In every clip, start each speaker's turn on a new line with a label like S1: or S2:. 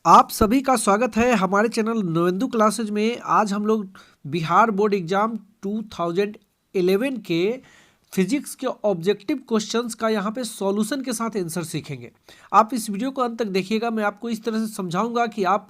S1: आप सभी का स्वागत है हमारे चैनल नवेंदु क्लासेज में। आज हम लोग बिहार बोर्ड एग्जाम 2011 के फिजिक्स के ऑब्जेक्टिव क्वेश्चंस का यहाँ पे सॉल्यूशन के साथ आंसर सीखेंगे। आप इस वीडियो को अंत तक देखिएगा। मैं आपको इस तरह से समझाऊंगा कि आप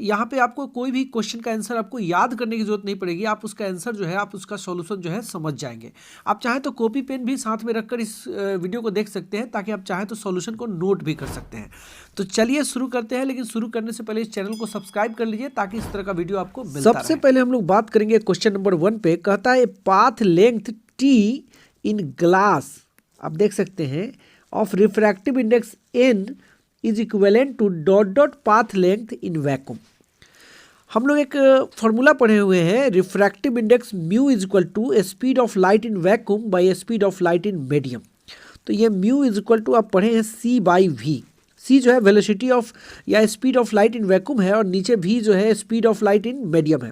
S1: यहाँ पे आपको कोई भी क्वेश्चन का आंसर आपको याद करने की जरूरत नहीं पड़ेगी। आप उसका आंसर जो है, आप उसका सॉल्यूशन जो है समझ जाएंगे। आप चाहें तो कॉपी पेन भी साथ में रखकर इस वीडियो को देख सकते हैं, ताकि आप चाहें तो सॉल्यूशन को नोट भी कर सकते हैं। तो चलिए शुरू करते हैं, लेकिन शुरू करने से पहले इस चैनल को सब्सक्राइब कर लीजिए, ताकि इस तरह का वीडियो आपको मिलता रहे। सबसे पहले हम लोग बात करेंगे क्वेश्चन नंबर 1 पे। कहता है path length t in glass, आप देख सकते हैं, of refractive index n is equivalent to dot dot path length in vacuum. हम लोग एक फॉर्मूला पढ़े हुए हैं, refractive index mu is equal to speed of light in vacuum by speed of light in medium. तो ये mu is equal to आप पढ़े हैं c बाई वी। c जो है वेलोसिटी ऑफ या speed of light in vacuum है, और नीचे v जो है speed of light in medium है।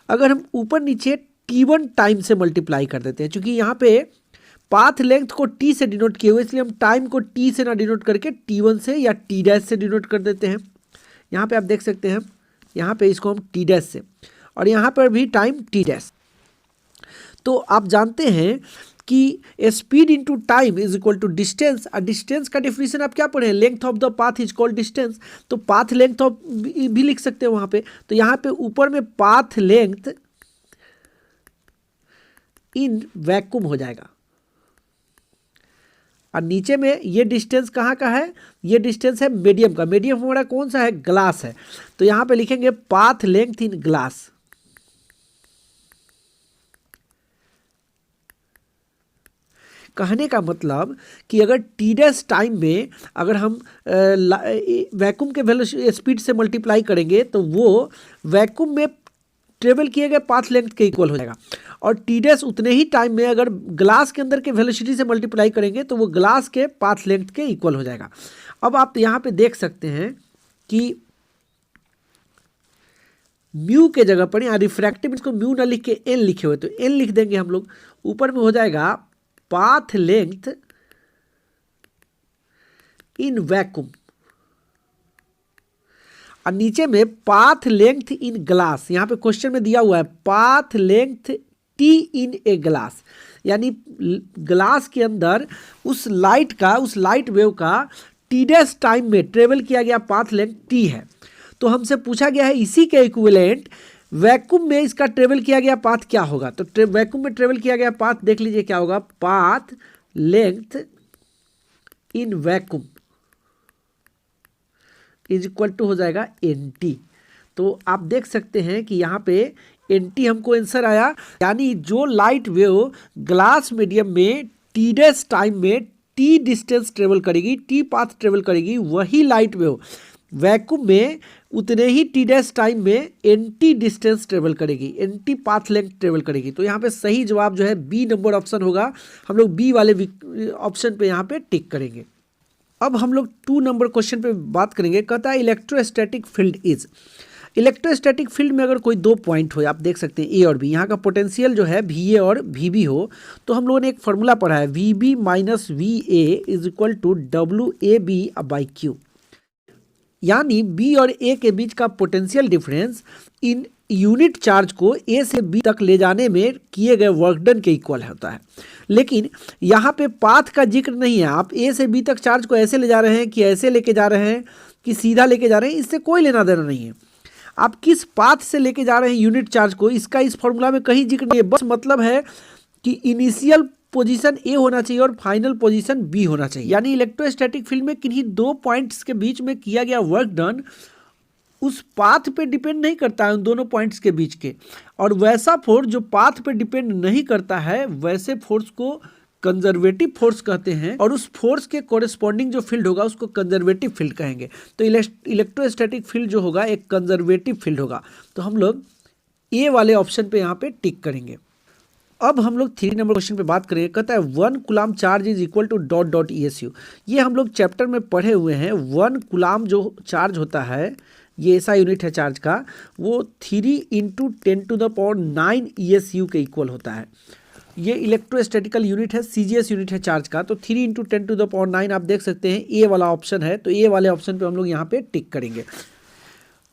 S1: अगर हम ऊपर नीचे t1 टाइम से मल्टीप्लाई कर देते हैं, क्योंकि यहाँ पे पाथ लेंथ को t से डिनोट किए हुए, इसलिए हम टाइम को t से ना डिनोट करके t1 से या t डैश से डिनोट कर देते हैं। यहाँ पे आप देख सकते हैं, यहाँ पे इसको हम t डैश से, और यहाँ पर भी टाइम t डैश। तो आप जानते हैं कि speed into time is equal to distance. और डिस्टेंस का डेफिनेशन आप क्या पढ़े, length of the path is called distance. तो पाथ लेंथ ऑफ भी लिख सकते हैं वहाँ पे। तो यहाँ पे ऊपर में पाथ लेंथ इन वैक्यूम हो जाएगा, और नीचे में ये डिस्टेंस कहाँ का है, ये डिस्टेंस है मीडियम का। मीडियम हमारा कौन सा है, ग्लास है। तो यहाँ पे लिखेंगे पाथ लेंथ इन ग्लास। कहने का मतलब कि अगर टी डैश टाइम में अगर हम वैक्यूम के स्पीड से मल्टीप्लाई करेंगे, तो वो वैक्यूम में ट्रेवल किए गए पाथ लेंथ के इक्वल हो जाएगा। और टी डैश उतने ही टाइम में अगर ग्लास के अंदर के वेलोसिटी से मल्टीप्लाई करेंगे, तो वो ग्लास के पाथ लेंथ के इक्वल हो जाएगा। अब आप यहाँ पे देख सकते हैं कि म्यू के जगह पर यहाँ रिफ्रैक्टिव इसको म्यू ना लिख के एन लिखे हुए, तो एन लिख देंगे हम लोग। ऊपर में हो जाएगा पाथ लेंथ इन वैक्यूम, और नीचे में पाथ लेंथ इन ग्लास। यहाँ पे क्वेश्चन में दिया हुआ है path length t in a glass, यानी ग्लास के अंदर उस लाइट वेव का टी डैश टाइम में ट्रेवल किया गया पाथ लेंथ टी है। तो हमसे पूछा गया है इसी के इक्विवेलेंट वैक्यूम में इसका ट्रेवल किया गया पाथ क्या होगा। तो वैक्यूम में ट्रेवल किया गया पाथ देख लीजिए क्या होगा, path length in vacuum is equal to हो जाएगा NT। तो आप देख सकते हैं कि यहाँ पे NT हमको आंसर आया, यानी जो लाइट वेव ग्लास मीडियम में टी डैश टाइम में T डिस्टेंस ट्रेवल करेगी, T पाथ ट्रेवल करेगी, वही लाइट वेव वैक्यूम में उतने ही टी डैश टाइम में NT डिस्टेंस ट्रेवल करेगी, NT पाथ लेंथ ट्रेवल करेगी। तो यहाँ पे सही जवाब जो है बी नंबर ऑप्शन होगा। हम लोग बी वाले ऑप्शन पे यहाँ पे टिक करेंगे। अब हम लोग 2 नंबर क्वेश्चन पे बात करेंगे। कहता है electrostatic field is. Electrostatic field में अगर कोई 2 पॉइंट हो, आप देख सकते हैं ए और बी, यहाँ का पोटेंशियल जो है VA और VB हो, तो हम लोगों ने एक फॉर्मूला पढ़ा है VB minus VA is equal to WAB by Q, यानी B और A के बीच का potential difference in unit charge को A से B तक ले जाने में किए गए वर्क डन के इक्वल होता है। लेकिन यहाँ पे पाथ का जिक्र नहीं है। आप A से B तक चार्ज को ऐसे ले जा रहे हैं कि ऐसे लेके जा रहे हैं कि सीधा लेके जा रहे हैं, इससे कोई लेना देना नहीं है। आप किस पाथ से लेके जा रहे हैं यूनिट चार्ज को, इसका इस फॉर्मूला में कहीं जिक्र नहीं है। बस मतलब है कि इनिशियल पोजीशन A होना चाहिए और फाइनल पोजीशन B होना चाहिए। यानी इलेक्ट्रोस्टैटिक फील्ड में किन्हीं 2 पॉइंट्स के बीच में किया गया वर्क डन उस पाथ पे डिपेंड नहीं करता है, उन दोनों पॉइंट्स के बीच के। और वैसा फोर्स जो पाथ पे डिपेंड नहीं करता है, वैसे फोर्स को कंजर्वेटिव फोर्स कहते हैं, और उस फोर्स के कोरिस्पॉन्डिंग जो फील्ड होगा उसको कंजर्वेटिव फील्ड कहेंगे। तो इलेक्ट्रोस्टैटिक फील्ड जो होगा एक कंजर्वेटिव फील्ड होगा। तो हम लोग ए वाले ऑप्शन पे यहाँ पे टिक करेंगे। अब हम लोग 3 नंबर क्वेश्चन पे बात करेंगे। कहता है 1 coulomb charge is equal to dot dot ESU। ये हम लोग चैप्टर में पढ़े हुए हैं। 1 कूलाम जो चार्ज होता है, ये ऐसा यूनिट है चार्ज का, वो 3 × 10⁻⁹ ESU के इक्वल होता है। ये इलेक्ट्रोस्टैटिकल यूनिट है, सीजीएस यूनिट है चार्ज का। तो 3 × 10⁻⁹ आप देख सकते हैं ए वाला ऑप्शन है, तो ए वाले ऑप्शन पे हम लोग यहाँ पे टिक करेंगे।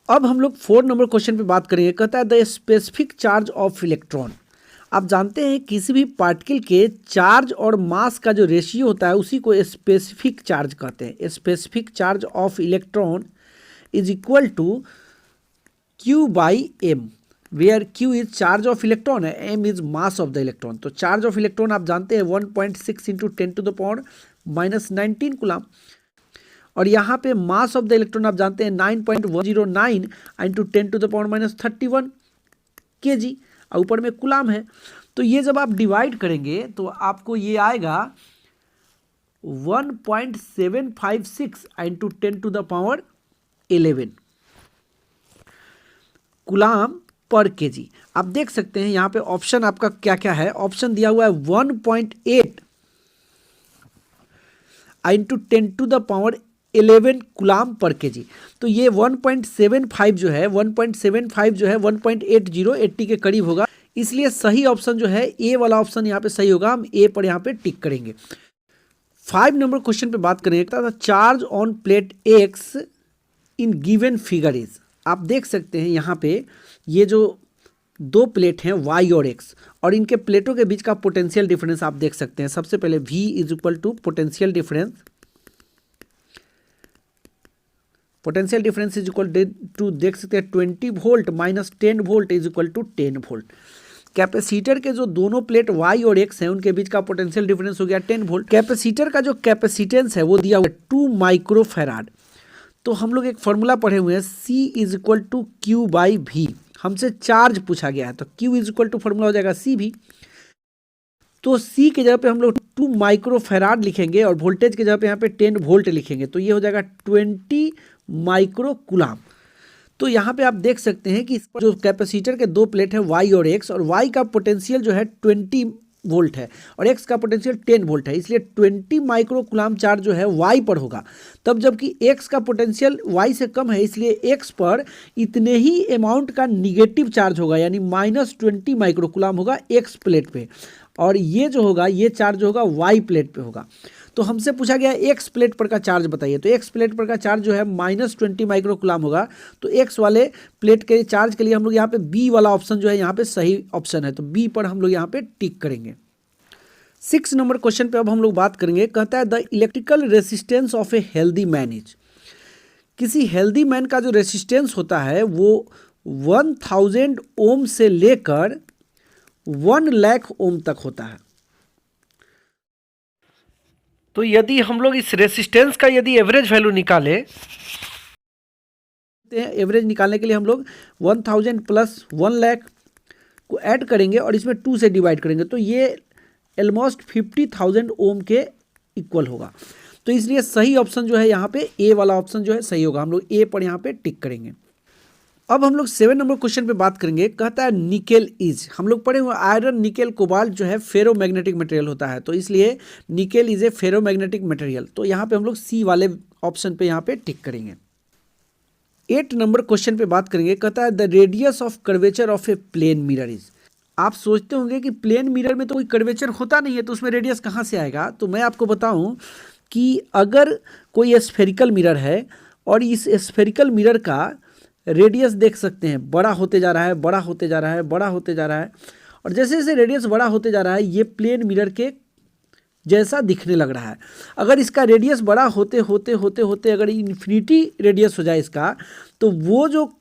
S1: अब हम लोग 4 नंबर क्वेश्चन पे बात करेंगे। कहता है the specific charge of electron. आप जानते हैं किसी भी पार्टिकल के चार्ज और मास का जो रेशियो होता है उसी को स्पेसिफिक चार्ज कहते हैं। Specific charge of electron is equal to Q/m, where Q is charge of electron है, m is mass of the electron. तो चार्ज ऑफ इलेक्ट्रॉन आप जानते हैं 1.6 × 10⁻⁻19 कूलम, और यहाँ पे मास ऑफ द इलेक्ट्रॉन आप जानते हैं 9.109 × 10⁻31 kg, और ऊपर में कूलम है। तो ये जब आप डिवाइड करेंगे तो आपको ये आएगा 1.756 × 10⁻11 कूलम पर केजी। आप देख सकते हैं यहाँ पे ऑप्शन आपका क्या क्या है। ऑप्शन दिया हुआ है 1.8 × 10⁻11 कूलम पर केजी। तो ये 1.75 जो है 1.80 के करीब होगा, इसलिए सही ऑप्शन जो है ए वाला ऑप्शन यहाँ पे सही होगा। हम ए पर यहाँ पे टिक करेंगे। 5 नंबर क्वेश्चन पे बात करेंगे। Charge on plate x in given figure is. आप देख सकते हैं यहाँ पे ये जो दो प्लेट हैं y और x, और इनके प्लेटों के बीच का पोटेंशियल डिफरेंस आप देख सकते हैं। सबसे पहले v is equal to potential difference is equal to देख सकते हैं 20 volt minus 10 volt is equal to 10 volt. Capacitor के जो दोनों प्लेट y और x हैं उनके बीच का पोटेंशियल डिफरेंस हो गया 10 वोल्ट। कैपेसिटर का जो कैपेसिटेंस है वो दिया हुआ है 2 माइक्रोफैराड। तो हम लोग एक फॉर्मूला पढ़े हुए हैं C is equal to Q/V। हमसे चार्ज पूछा गया है तो Q is equal to formula हो जाएगा CV। तो C के जगह पे हम लोग 2 माइक्रोफैराड लिखेंगे और वोल्टेज के जगह पे यहाँ पे 10 वोल्ट लिखेंगे, तो ये हो जाएगा 20 माइक्रो कूलम। तो यहाँ पे आप देख सकते हैं कि जो कैपेसिटर के दो प्लेट है y और x, और y का पोटेंशियल जो है 20 वोल्ट है और x का पोटेंशियल 10 वोल्ट है, इसलिए 20 माइक्रो कूलम चार्ज जो है y पर होगा। तब जबकि x का पोटेंशियल y से कम है, इसलिए x पर इतने ही अमाउंट का निगेटिव चार्ज होगा, यानी -20 माइक्रो कूलम होगा x प्लेट पे, और ये जो होगा ये चार्ज होगा y प्लेट पे होगा। तो हमसे पूछा गया x प्लेट पर का चार्ज बताइए, तो x प्लेट पर का चार्ज जो है -20 माइक्रो कूलम होगा। तो x वाले प्लेट के चार्ज के लिए हम लोग यहाँ पे b वाला ऑप्शन जो है यहाँ पे सही ऑप्शन है, तो b पर हम लोग यहाँ पे टिक करेंगे। 6 नंबर क्वेश्चन पे अब हम लोग बात करेंगे। कहता है the electrical resistance of a healthy man is. किसी हेल्दी मैन का जो रेसिस्टेंस होता है वो 1000 ओम से लेकर 1 लाख ओम तक होता है। तो यदि हम लोग इस रेसिस्टेंस का यदि एवरेज वैल्यू निकालें, एवरेज निकालने के लिए हम लोग 1000 प्लस 1 लाख को ऐड करेंगे और इसमें 2 से डिवाइड करेंगे, तो ये ऑलमोस्ट 50,000 ओम के इक्वल होगा। तो इसलिए सही ऑप्शन जो है यहाँ पे ए वाला ऑप्शन जो है सही होगा। हम लोग ए पर यहाँ पे टिक करेंगे। अब हम लोग 7 नंबर क्वेश्चन पे बात करेंगे। कहता है निकेल इज, हम लोग पढ़े हुए आयरन निकेल कोबाल्ट जो है फेरोमैग्नेटिक मटेरियल होता है, तो इसलिए nickel is a ferromagnetic material. तो यहाँ पे हम लोग सी वाले ऑप्शन पे यहाँ पे टिक करेंगे। 8 नंबर क्वेश्चन पे बात करेंगे। कहता है the radius of curvature of a plane mirror is. आप सोचते होंगे कि प्लेन मिरर में तो कोई कर्वेचर होता नहीं है, तो उसमें रेडियस कहाँ से आएगा। तो मैं आपको बताऊं कि अगर कोई स्फेरिकल मिरर है और इस स्फेरिकल मिरर का रेडियस देख सकते हैं बड़ा होते जा रहा है, बड़ा होते जा रहा है, बड़ा होते जा रहा है, और जैसे जैसे रेडियस बड़ा होते जा रहा है ये प्लेन मिरर के जैसा दिखने लग रहा है। अगर इसका रेडियस बड़ा होते होते होते होते अगर इन्फिनिटी रेडियस हो जाए इसका, तो वो जो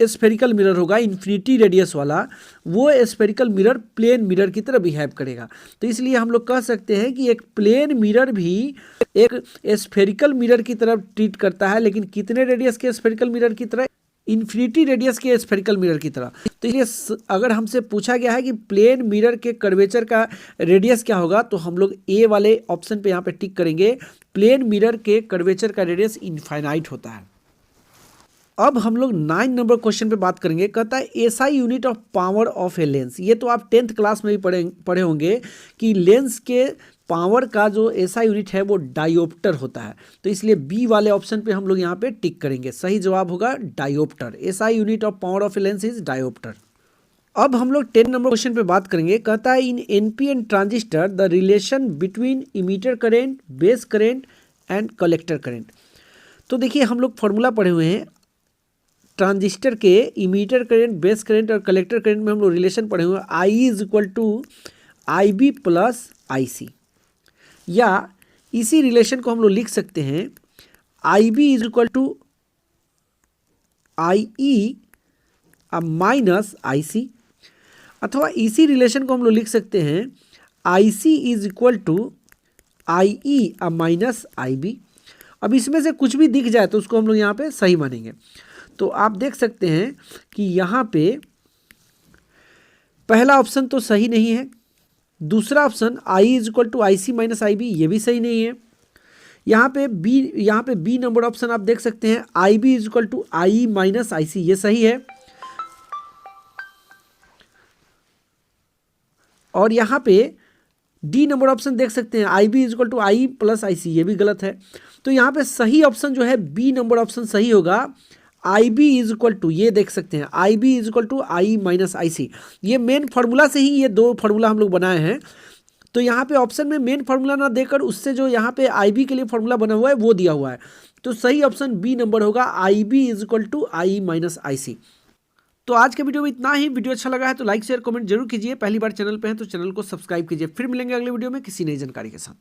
S1: स्फेरिकल मिरर होगा इन्फिनिटी रेडियस वाला, वो स्फेरिकल मिरर प्लेन मिरर की तरह बिहेव करेगा। तो इसलिए हम लोग कह सकते हैं कि एक प्लेन मिरर भी एक स्फेरिकल मिरर की तरह ट्रीट करता है, लेकिन कितने रेडियस के स्फेरिकल मिरर की तरह, इन्फिनिटी रेडियस के स्फेरिकल मिरर की तरह। तो इसलिए अगर हमसे पूछा गया है कि प्लेन मिरर के कर्वेचर का रेडियस क्या होगा, तो हम लोग ए वाले ऑप्शन पे यहाँ पे टिक करेंगे। प्लेन मिरर के कर्वेचर का रेडियस इनफाइनाइट होता है। अब हम लोग 9 नंबर क्वेश्चन पे बात करेंगे। कहता है SI unit of power of a lens. ये तो आप 10th क्लास में भी पढ़े होंगे कि लेंस के पावर का जो एसआई यूनिट है वो डायोप्टर होता है। तो इसलिए बी वाले ऑप्शन पे हम लोग यहाँ पे टिक करेंगे। सही जवाब होगा dioptre. SI unit of power of a lens is dioptre. अब हम लोग 10 नंबर क्वेश्चन पे बात करेंगे। कहता है in NPN transistor the relation between emitter current, base current and collector current. तो देखिए हम लोग फॉर्मूला पढ़े हुए हैं ट्रांजिस्टर के, इमीटर करंट, बेस करंट और कलेक्टर करंट में हम लोग रिलेशन पढ़े हुए हैं I is equal to I B plus I C, या इसी रिलेशन को हम लोग लिख सकते हैं I B is equal to I E minus I C, अथवा इसी रिलेशन को हम लोग लिख सकते हैं I C is equal to I E minus I B. अब इसमें से कुछ भी दिख जाए तो उसको हम लोग यहाँ पे सही मानेंगे। तो आप देख सकते हैं कि यहाँ पे पहला ऑप्शन तो सही नहीं है, दूसरा option I is equal to I C minus I B ये भी सही नहीं है। यहाँ पे बी नंबर ऑप्शन आप देख सकते हैं I B is equal to I minus I C, ये सही है। और यहाँ पे डी नंबर ऑप्शन देख सकते हैं I B is equal to I plus I C, ये भी गलत है। तो यहाँ पे सही ऑप्शन जो है बी नंबर ऑप्शन सही होगा, I B is equal to, ये देख सकते हैं I B is equal to I minus I C. ये मेन फार्मूला से ही ये दो फार्मूला हम लोग बनाए हैं। तो यहाँ पे ऑप्शन में मेन फार्मूला ना देकर उससे जो यहाँ पे आई बी के लिए फार्मूला बना हुआ है वो दिया हुआ है। तो सही ऑप्शन बी नंबर होगा I B is equal to I minus I C. तो आज के वीडियो में इतना ही। वीडियो अच्छा लगा है तो लाइक शेयर कमेंट जरूर कीजिए। पहली बार चैनल पे हैं तो चैनल को सब्सक्राइब कीजिए। फिर मिलेंगे अगले वीडियो में किसी नई जानकारी के साथ।